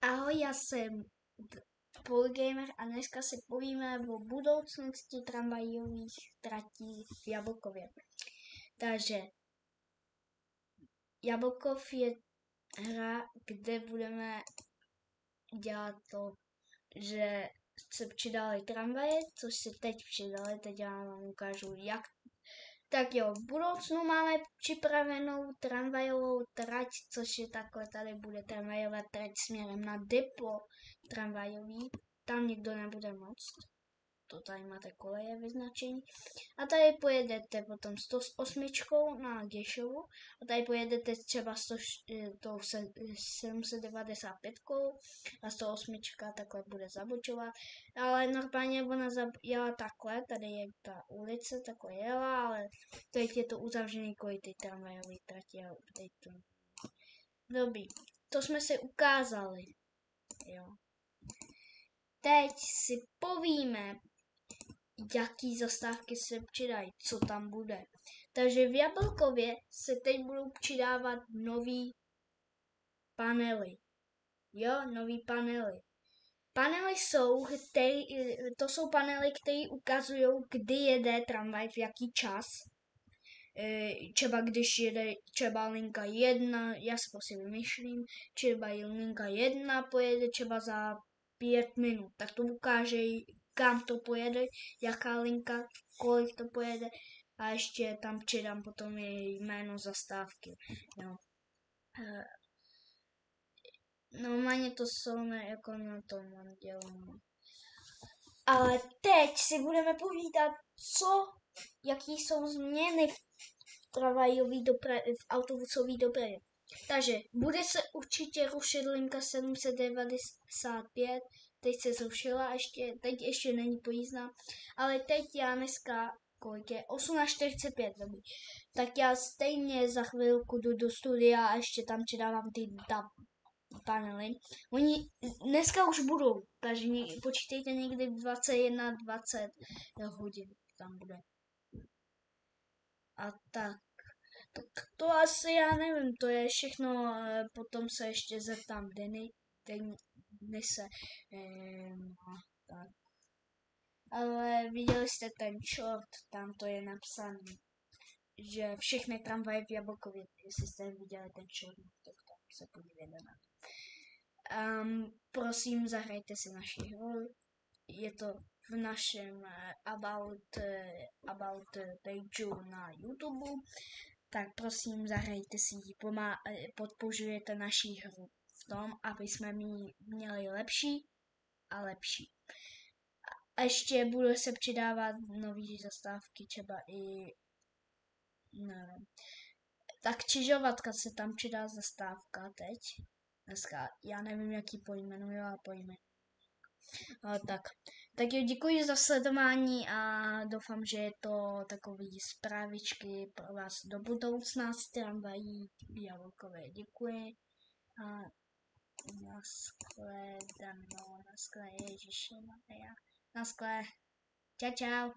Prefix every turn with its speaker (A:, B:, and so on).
A: Ahoj, já jsem Polygamer a dneska si povíme o budoucnosti tramvajových tratí v Jablkově. Takže Jablkov je hra, kde budeme dělat to, že se přidali tramvaje, což se teď přidali, teď já vám ukážu jak. Tak jo, v budoucnu máme připravenou tramvajovou trať, což je takhle, tady bude tramvajová trať směrem na depo tramvajový, tam nikdo nebude moct, to tady máte koleje vyznačení. A tady pojedete potom 108 na Gešovu a tady pojedete třeba 795 a 108 takhle bude zabočovat. Ale normálně ona jela takhle, tady je ta ulice, takhle jela, ale teď je to uzavřený kvůli ty tramvajové trati. Dobrý, to jsme si ukázali. Jo. Teď si povíme, jaký zastávky se přidají, co tam bude. Takže v Jablkově se teď budou přidávat nový panely. Jo, nový panely. Panely to jsou panely, které ukazují, kdy jede tramvaj, v jaký čas. Třeba když jede třeba linka 1, já si prostě vymýšlím, třeba linka 1 pojede třeba za 5 minut, tak to ukáže, kam to pojede, jaká linka, kolik to pojede a ještě tam přidám potom její jméno zastávky. Jo. Normálně to jsou jako na tom dělám. Ale teď si budeme povídat, jaký jsou změny v tramvajové dopravě, v autobusové dopravě. Takže bude se určitě rušit linka 795, teď se zrušila, teď ještě není pojízdná, ale teď já dneska, kolik je, 18:45, dobrý. Tak já stejně za chvilku jdu do studia a ještě tam přidávám ty panely. Oni dneska už budou, takže počítejte někdy 21:20 hodin tam bude. A tak to asi já nevím, to je všechno, potom se ještě zeptám Denise, no, tak. Ale viděli jste ten short, tam to je napsané, že všechny tramvaje v Jablkově, jestli jste viděli ten short, tak tam se podívejte na to. Prosím, zahrajte si naši hru, je to v našem about pageu na YouTube, tak prosím zahrajte si ji, podpořujete naši hru v tom, aby jsme měli lepší a lepší. A ještě bude se přidávat nový zastávky, třeba i nevím. Tak křižovatka se tam přidá zastávka teď. Dneska já nevím, jaký pojmenuju a pojmenuju. Tak jo, děkuji za sledování a doufám, že je to takový zprávičky pro vás do budoucna z tramvají v Jablkové. Děkuji a naschledanou, naschle, Ježiši Maria, naschle, čau.